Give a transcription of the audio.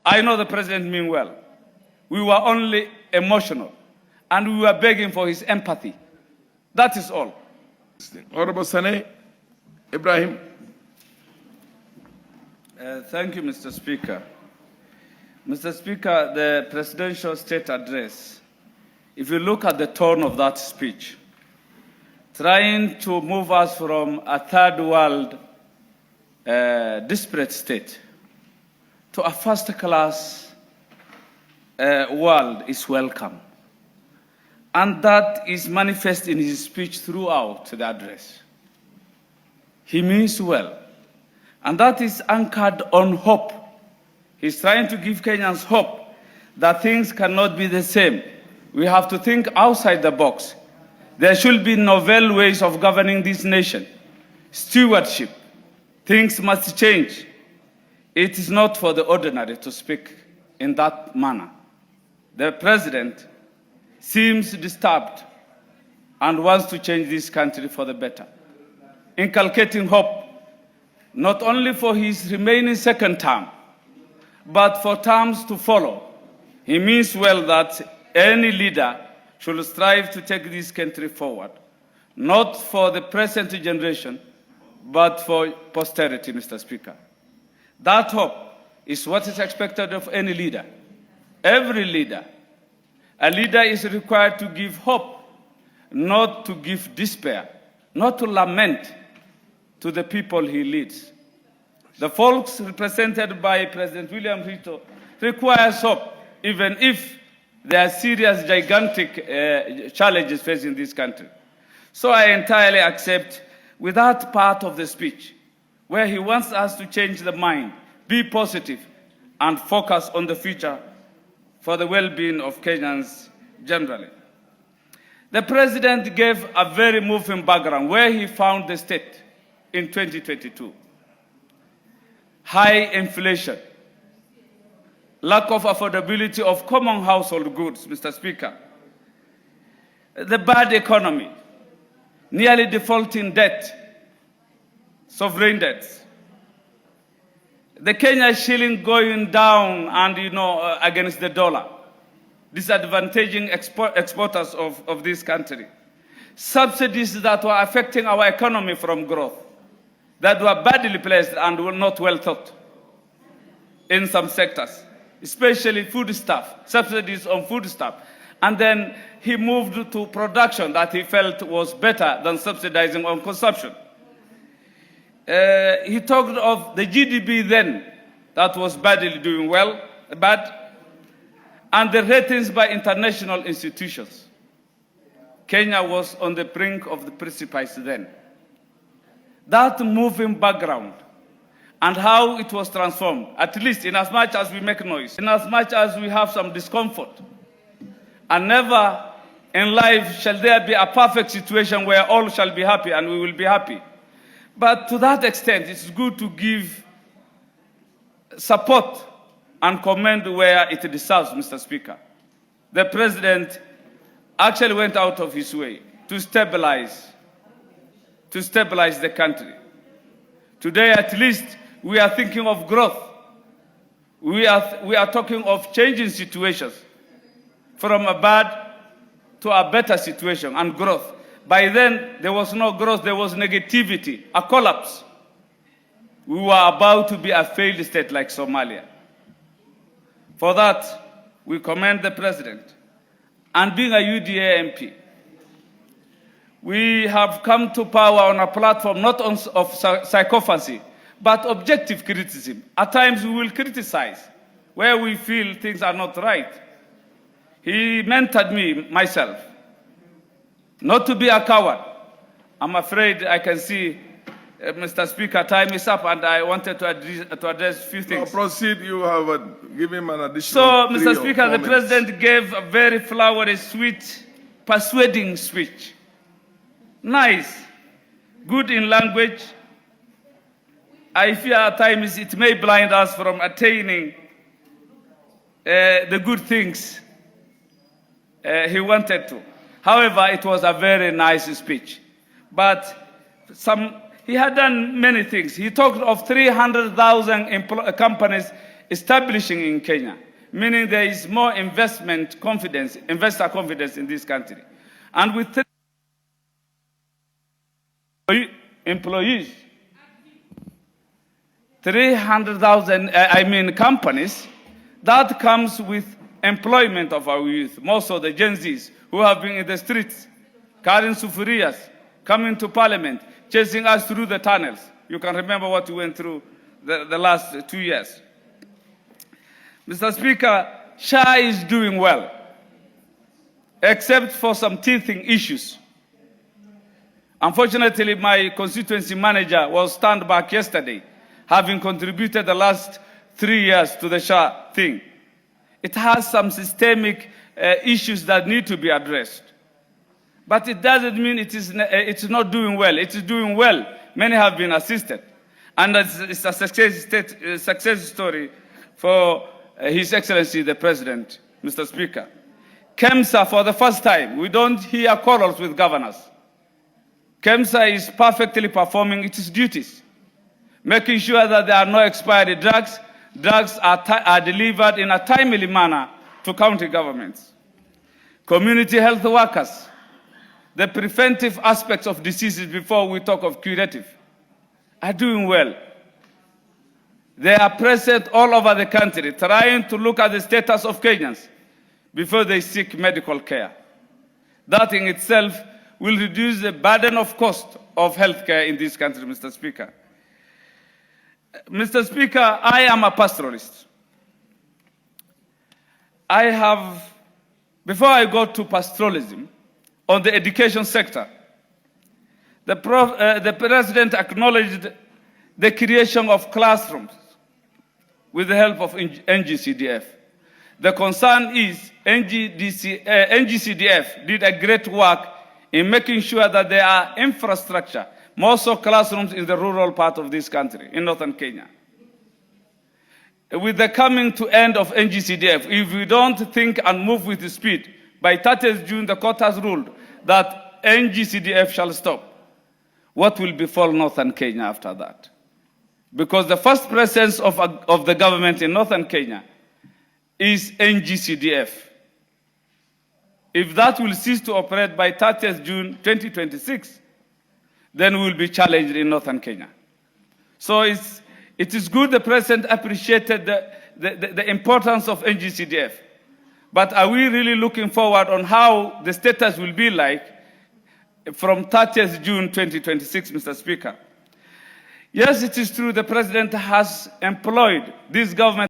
I know the president meant well. We were only emotional, and we were begging for his empathy. That is all. Honorable Saney, Ibrahim. Thank you, Mr. Speaker. Mr. Speaker, the presidential state address, if you look at the tone of that speech, trying to move us from a third world disparate state to a first-class world is welcome. And that is manifest in his speech throughout the address. He means well. And that is anchored on hope. He's trying to give Kenyans hope that things cannot be the same. We have to think outside the box. There should be novel ways of governing this nation. Stewardship. Things must change. It is not for the ordinary to speak in that manner. The president seems disturbed and wants to change this country for the better, inculcating hope not only for his remaining second term, but for terms to follow. He means well that any leader should strive to take this country forward, not for the present generation, but for posterity, Mr. Speaker. That hope is what is expected of any leader. Every leader. A leader is required to give hope, not to give despair, not to lament to the people he leads. The folks represented by President William Ruto requires hope, even if there are serious, gigantic challenges facing this country. So I entirely accept with that part of the speech, where he wants us to change the mind, be positive, and focus on the future for the well-being of Kenyans generally. The president gave a very moving background where he found the state in 2022. High inflation, lack of affordability of common household goods, Mr. Speaker, the bad economy, nearly defaulting debt, sovereign debts, the Kenya shilling going down and, against the dollar, disadvantaging exporters of this country, subsidies that were affecting our economy from growth, that were badly placed and were not well thought in some sectors, especially foodstuff, subsidies on foodstuff. And then he moved to production that he felt was better than subsidizing on consumption. He talked of the GDP then that was badly doing well, and the ratings by international institutions. Kenya was on the brink of the precipice then. That moving background and how it was transformed, at least in as much as we make noise, in as much as we have some discomfort. And never in life shall there be a perfect situation where all shall be happy and we will be happy. But to that extent, it's good to give support and commend where it deserves, Mr. Speaker. The president actually went out of his way to stabilize the country. Today, at least, we are thinking of growth. We are talking of changing situations from a bad to a better situation and growth. By then, there was no growth, there was negativity, a collapse. We were about to be a failed state like Somalia. For that, we commend the president. And being a UDA MP, we have come to power on a platform not of sycophancy, but objective criticism. At times we will criticize where we feel things are not right. He mentored me, myself, not to be a coward. I'm afraid I can see, Mr. Speaker, time is up and I wanted to address a few things. No, proceed, you have given him an additional So, Mr. Speaker, the president gave a very flowery, sweet, persuading speech. Nice, good in language. I fear at times it may blind us from attaining the good things he wanted to. However, it was a very nice speech. But he had done many things. He talked of 300,000 companies establishing in Kenya, meaning there is more investor confidence in this country. And with employees, 300,000, companies, that comes with employment of our youth, most of the Gen Zs who have been in the streets, carrying sufurias, coming to parliament, chasing us through the tunnels. You can remember what we went through the last 2 years. Mr. Speaker, SHA is doing well, except for some teething issues. Unfortunately, my constituency manager was turned back yesterday, having contributed the last 3 years to the SHA thing. It has some systemic issues that need to be addressed. But it doesn't mean it's not doing well. It is doing well. Many have been assisted. And it's a success story for His Excellency the President, Mr. Speaker. KEMSA, for the first time, we don't hear quarrels with governors. KEMSA is perfectly performing its duties, making sure that there are no expired drugs. Drugs are delivered in a timely manner to county governments. Community health workers, the preventive aspects of diseases before we talk of curative, are doing well. They are present all over the country, trying to look at the status of Kenyans before they seek medical care. That in itself will reduce the burden of cost of healthcare in this country, Mr. Speaker. Mr. Speaker, I am a pastoralist. Before I go to pastoralism, on the education sector, the President acknowledged the creation of classrooms with the help of NGCDF. The concern is NGCDF did a great work in making sure that there are infrastructure, more so classrooms in the rural part of this country, in northern Kenya. With the coming to end of NGCDF, if we don't think and move with speed, by 30th June, the court has ruled that NGCDF shall stop. What will befall northern Kenya after that? Because the first presence of the government in northern Kenya is NGCDF. If that will cease to operate by 30th June 2026, then we will be challenged in northern Kenya. So it is good the President appreciated the importance of NGCDF. But are we really looking forward on how the status will be like from 30th June 2026, Mr. Speaker? Yes, it is true the President has employed this government